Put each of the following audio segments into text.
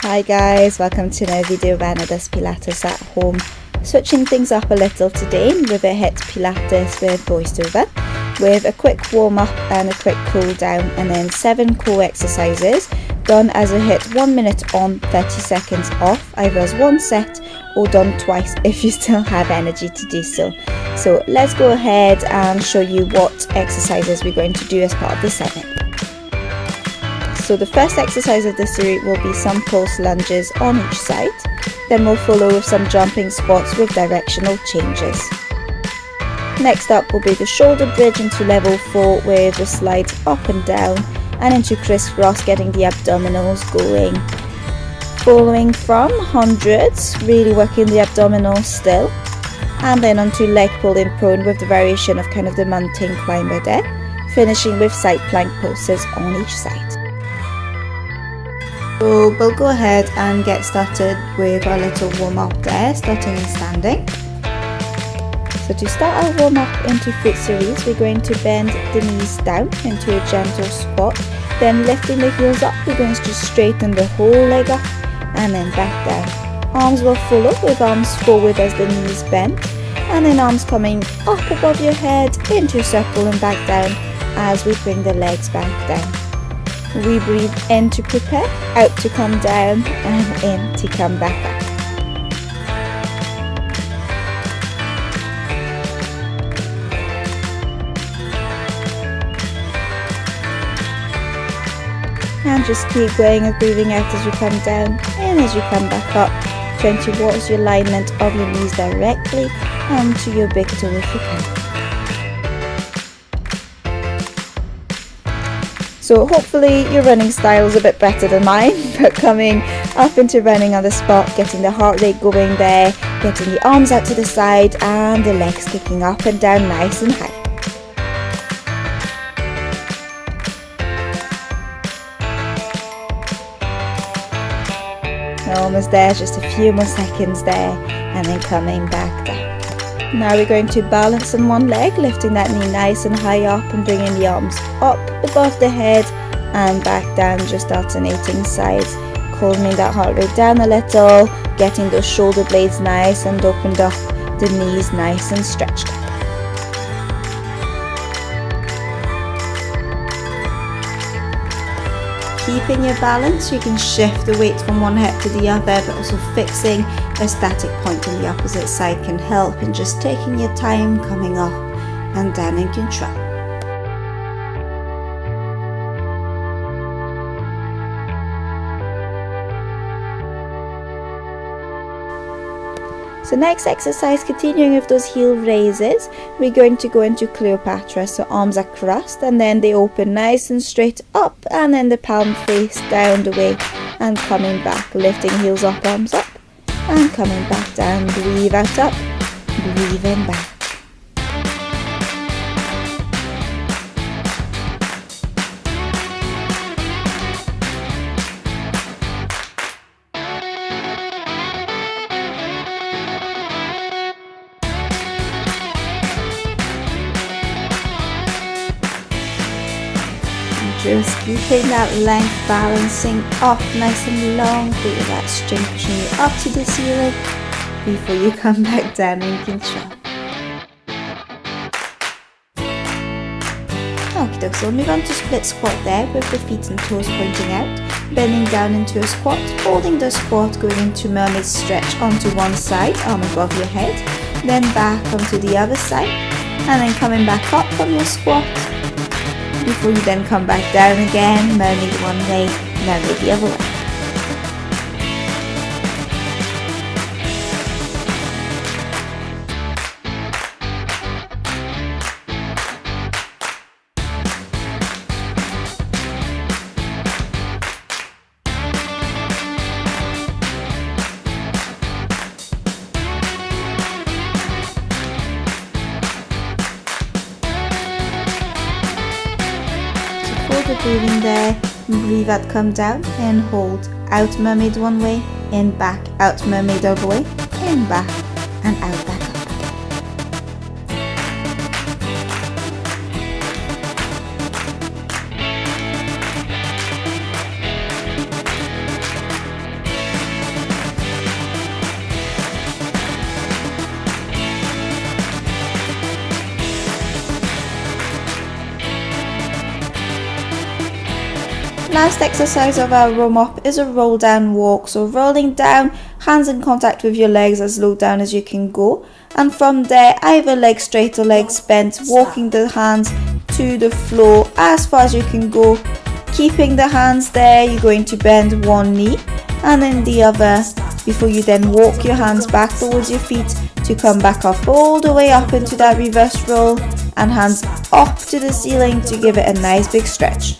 Hi guys, welcome to another video of Does Pilates at Home. Switching things up a little today with a HIIT Pilates with voiceover, with a quick warm up and a quick cool down, and then 7 core exercises done as a HIIT, 1 minute on, 30 seconds off, either as one set or done twice if you still have energy to do so. So let's go ahead and show you what exercises we're going to do as part of the 7. So the first exercise of the series will be some pulse lunges on each side, then we'll follow with some jumping squats with directional changes. Next up will be the shoulder bridge into level 4 with the slides up and down and into crisscross, getting the abdominals going. Following from hundreds, really working the abdominals still, and then onto leg pull in prone with the variation of kind of the mountain climber there, finishing with side plank poses on each side. So we'll go ahead and get started with our little warm up there, starting in standing. So to start our warm up into foot series, we're going to bend the knees down into a gentle squat, then lifting the heels up, we're going to straighten the whole leg up and then back down. Arms will follow with arms forward as the knees bend, and then arms coming up above your head into a circle and back down as we bring the legs back down. We breathe in to prepare, out to come down, and in to come back up. And just keep going and breathing out as you come down, in as you come back up, trying to watch your alignment of your knees directly onto your big toe if you can. So hopefully your running style is a bit better than mine, but coming up into running on the spot, getting the heart rate going there, getting the arms out to the side and the legs kicking up and down nice and high. Almost there, just a few more seconds there, and then coming back down. Now we're going to balance on one leg, lifting that knee nice and high up and bringing the arms up above the head and back down, just alternating sides, calming that heart rate down a little, getting those shoulder blades nice and opened up, the knees nice and stretched up. Keeping your balance, you can shift the weight from one hip to the other, but also fixing a static point on the opposite side can help in just taking your time coming up and down in control. So next exercise, continuing with those heel raises, we're going to go into Cleopatra. So arms are crossed and then they open nice and straight up, and then the palm face down the way and coming back, lifting heels up, arms up and coming back down. Breathe out up, breathe in back. Just keeping that length, balancing off nice and long, feel that string pushing you up to the ceiling before you come back down in control. Okay, so we'll move on to split squat there with the feet and toes pointing out, bending down into a squat, holding the squat, going into mermaid stretch onto one side, arm above your head, then back onto the other side, and then coming back up from your squat, before you then come back down again, mermaid one way, mermaid the other way. The breathing there, breathe out, come down and hold, out mermaid one way, in back, out mermaid other way, in back and out back up. Last exercise of our warm-up is a roll down walk. So rolling down, hands in contact with your legs as low down as you can go. And from there, either leg straight or legs bent, walking the hands to the floor as far as you can go. Keeping the hands there, you're going to bend one knee and then the other before you then walk your hands back towards your feet to come back up all the way up into that reverse roll and hands up to the ceiling to give it a nice big stretch.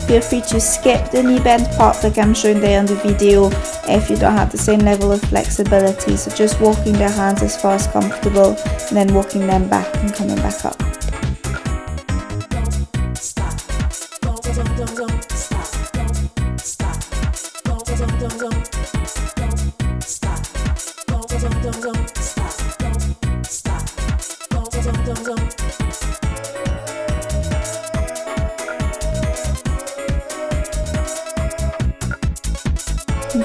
Feel free to skip the knee bend part like I'm showing there on the video if you don't have the same level of flexibility. So just walking the hands as far as comfortable and then walking them back and coming back up.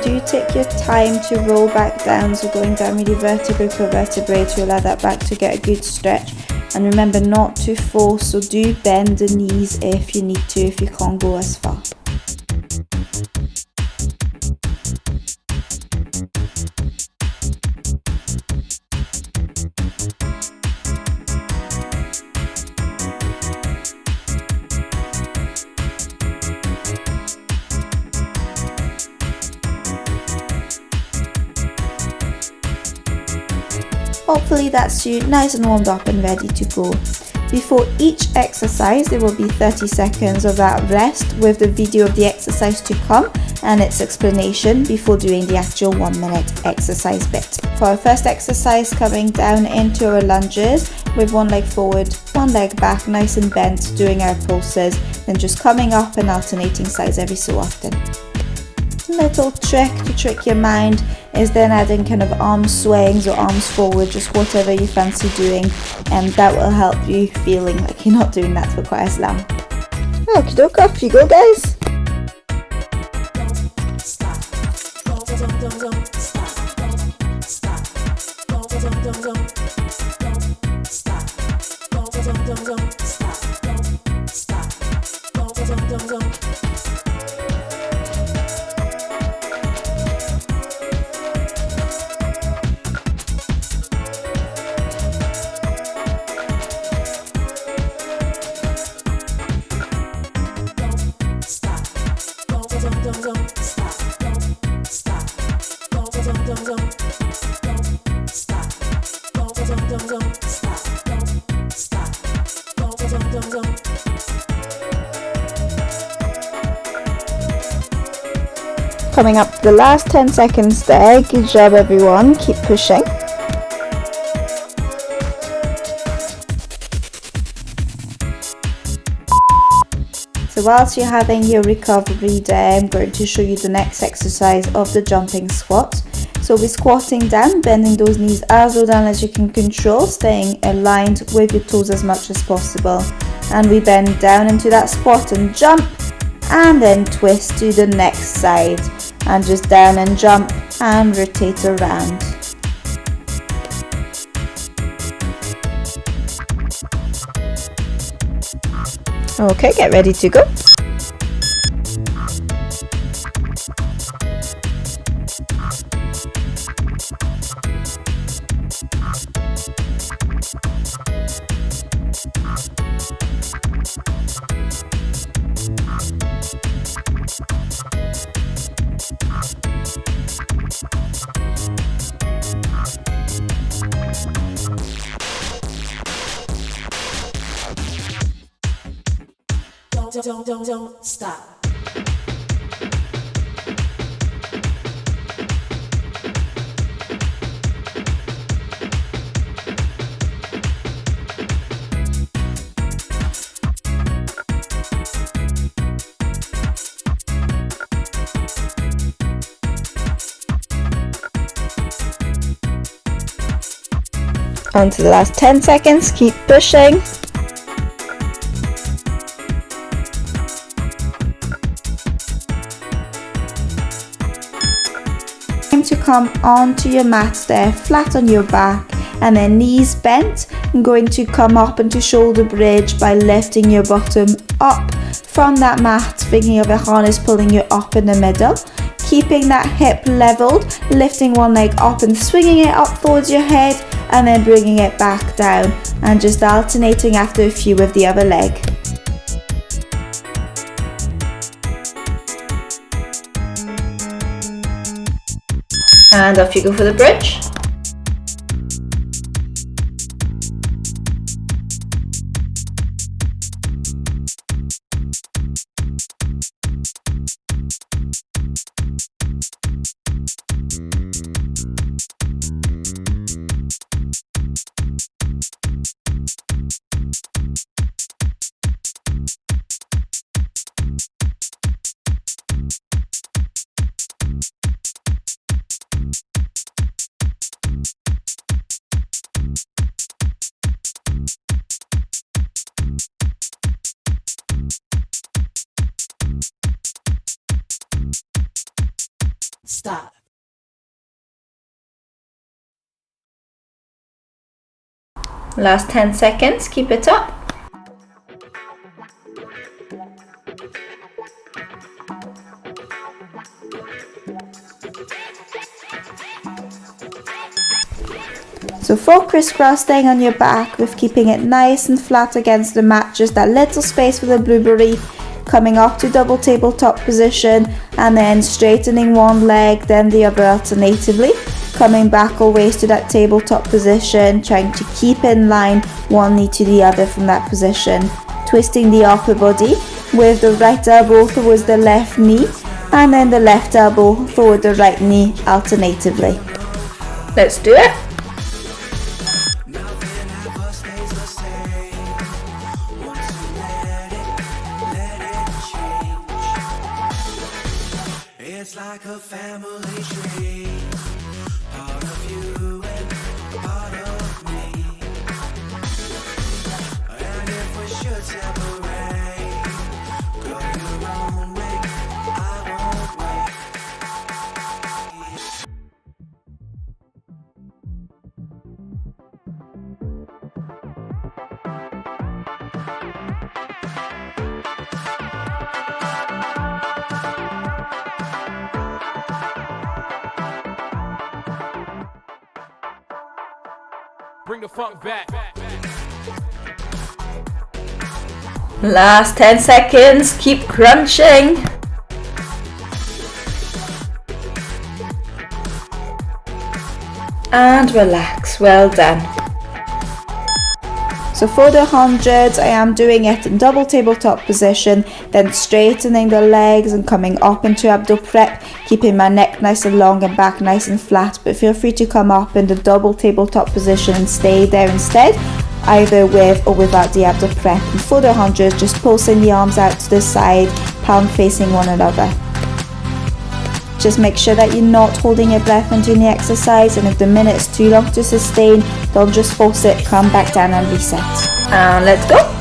Do take your time to roll back down, so going down really vertebrae per vertebrae to allow that back to get a good stretch. And remember not to force, so do bend the knees if you need to, if you can't go as far. Hopefully that's you nice and warmed up and ready to go. Before each exercise there will be 30 seconds of that rest with the video of the exercise to come and its explanation before doing the actual 1 minute exercise bit. For our first exercise, coming down into our lunges with one leg forward, one leg back, nice and bent, doing our pulses, then just coming up and alternating sides every so often. Little trick to trick your mind is then adding kind of arm swings or arms forward, just whatever you fancy doing, and that will help you feeling like you're not doing that for quite as long. Okie doke, off you go guys. Coming up to the last 10 seconds there. Good job everyone, keep pushing. So whilst you're having your recovery there, I'm going to show you the next exercise of the jumping squat. So we're squatting down, bending those knees as low down as you can control, staying aligned with your toes as much as possible. And we bend down into that squat and jump, and then twist to the next side. And just down and jump and rotate around. Okay, get ready to go. Don't stop. On to the last 10 seconds, keep pushing. To come onto your mat there, flat on your back, and then knees bent, I'm going to come up into shoulder bridge by lifting your bottom up from that mat, thinking of a harness pulling you up in the middle. Keeping that hip leveled, lifting one leg up and swinging it up towards your head, and then bringing it back down, and just alternating after a few with the other leg. And off you go for the bridge. Stop. Last 10 seconds, keep it up. So for crisscross, staying on your back with keeping it nice and flat against the mat, just that little space for the blueberry, coming up to double tabletop position, and then straightening one leg, then the other alternatively, coming back always to that tabletop position, trying to keep in line one knee to the other from that position, twisting the upper body with the right elbow towards the left knee, and then the left elbow toward the right knee alternatively. Let's do it. It's like a family tree, part of you and part of me. And if we should separate, go your own way, I won't wait. Bring the funk back. Last 10 seconds, keep crunching. And relax, well done. So for the 100s, I am doing it in double tabletop position, then straightening the legs and coming up into abdo prep, keeping my neck nice and long and back nice and flat, but feel free to come up in the double tabletop position and stay there instead, either with or without the abdo prep. And for the 100s, just pulsing the arms out to the side, palm facing one another. Just make sure that you're not holding your breath when doing the exercise, and if the minute's too long to sustain, don't just force it, come back down and reset. And let's go.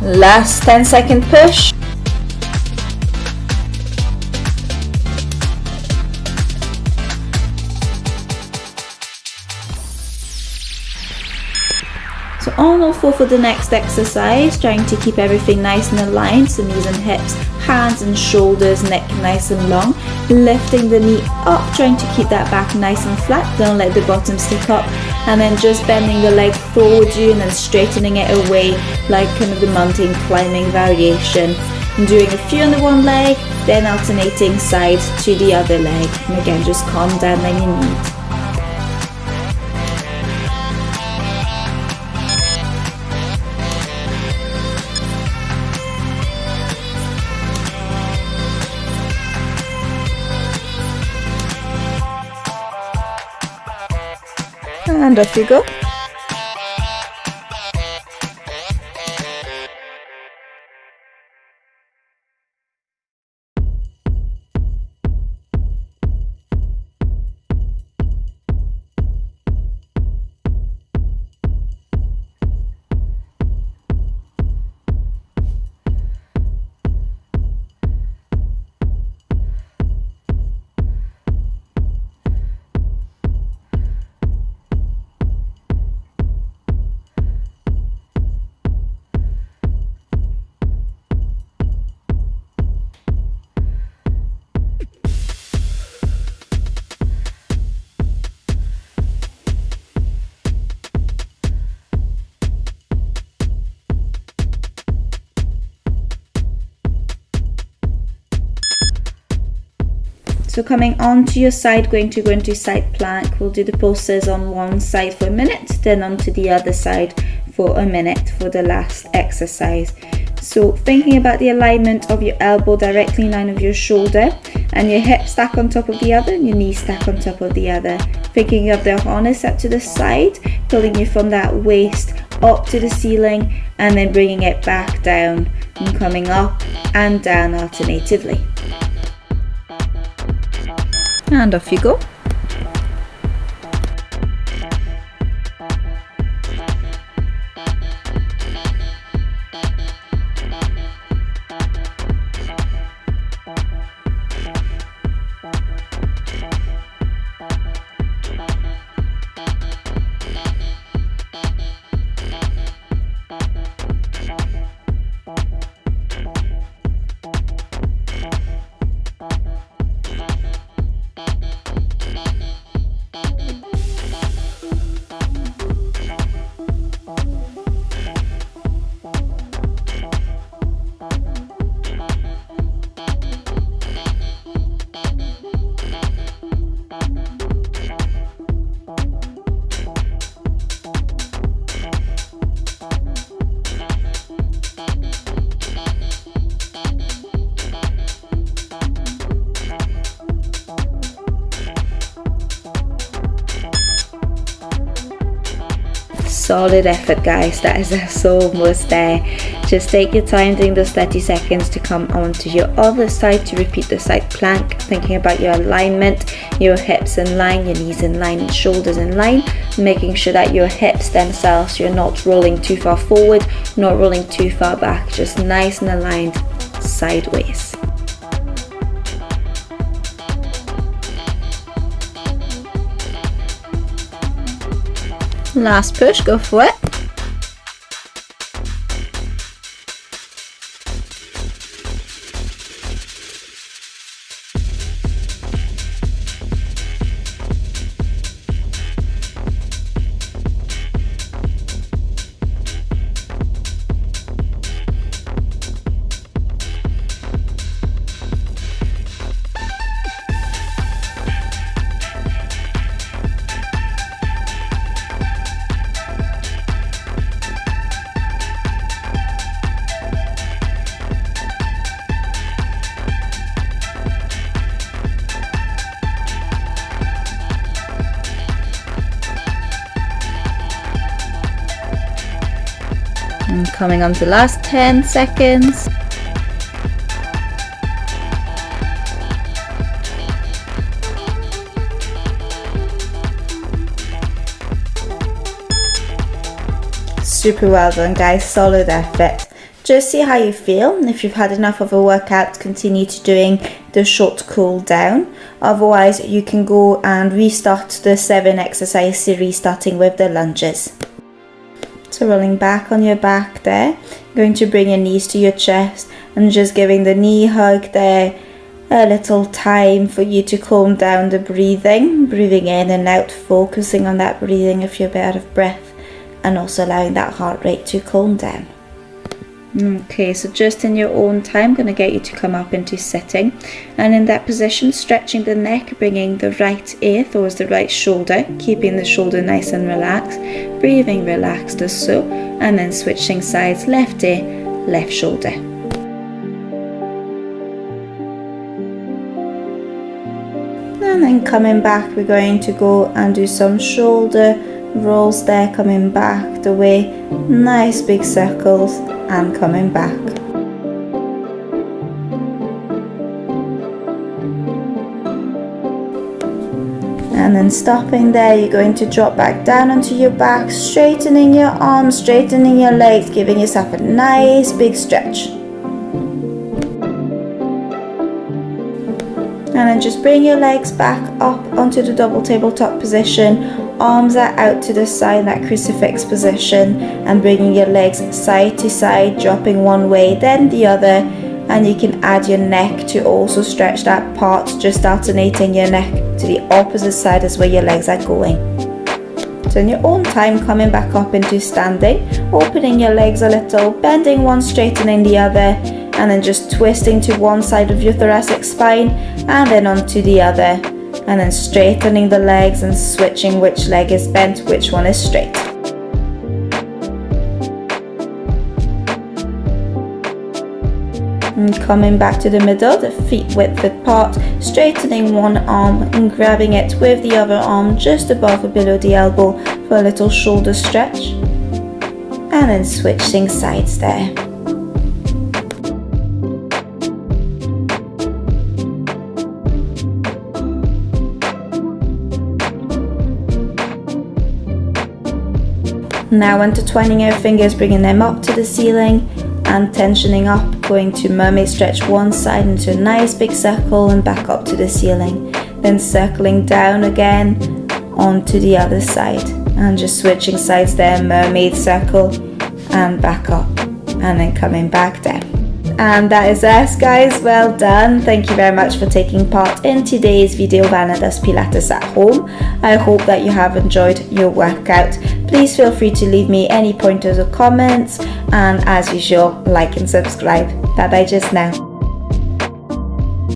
Last 10-second push. So on all four for the next exercise, trying to keep everything nice and aligned, so knees and hips, hands and shoulders, neck nice and long, lifting the knee up, trying to keep that back nice and flat, don't let the bottom stick up, and then just bending the leg towards you and then straightening it away like kind of the mountain climbing variation. And doing a few on the one leg, then alternating side to the other leg, and again just calm down when you need. and off you go. So coming onto your side, going to go into side plank. We'll do the pulses on one side for a minute, then onto the other side for a minute for the last exercise. So thinking about the alignment of your elbow directly in line of your shoulder, and your hip stack on top of the other and your knee stack on top of the other. Thinking of the harness up to the side, pulling you from that waist up to the ceiling and then bringing it back down and coming up and down alternatively. And off you go. Solid effort, guys. That is us almost there. Just take your time doing those 30 seconds to come onto your other side to repeat the side plank, thinking about your alignment, your hips in line, your knees in line, and shoulders in line, making sure that your hips themselves, you're not rolling too far forward, not rolling too far back, just nice and aligned sideways. Last push, go for it. And coming on to the last 10 seconds. Super well done, guys. Solid effort. Just see how you feel, and if you've had enough of a workout, continue to doing the short cool down. Otherwise, you can go and restart the 7 exercise series, starting with the lunges. So rolling back on your back there, going to bring your knees to your chest and just giving the knee hug there a little time for you to calm down the breathing in and out, focusing on that breathing if you're a bit out of breath, and also allowing that heart rate to calm down. Okay, so just in your own time, I'm going to get you to come up into sitting, and in that position, stretching the neck, bringing the right ear towards the right shoulder, keeping the shoulder nice and relaxed, breathing relaxed as so, and then switching sides, left ear, left shoulder. And then coming back, we're going to go and do some shoulder rolls there, coming back the way, nice big circles and coming back. And then stopping there, you're going to drop back down onto your back, straightening your arms, straightening your legs, giving yourself a nice big stretch. And then just bring your legs back up onto the double tabletop position. Arms are out to the side, that crucifix position, and bringing your legs side to side, dropping one way, then the other. And you can add your neck to also stretch that part, just alternating your neck to the opposite side as where your legs are going. So in your own time, coming back up into standing, opening your legs a little, bending one, straightening the other, and then just twisting to one side of your thoracic spine and then onto the other, and then straightening the legs and switching which leg is bent, which one is straight. And coming back to the middle, the feet width apart, straightening one arm and grabbing it with the other arm just above or below the elbow for a little shoulder stretch, and then switching sides there. Now intertwining our fingers, bringing them up to the ceiling and tensioning up, going to mermaid stretch one side into a nice big circle and back up to the ceiling, then circling down again onto the other side and just switching sides there, mermaid circle and back up, and then coming back down. And that is us, guys. Well done. Thank you very much for taking part in today's video of Does Pilates at Home. I hope that you have enjoyed your workout. Please feel free to leave me any pointers or comments, and as usual, like and subscribe. Bye bye just now.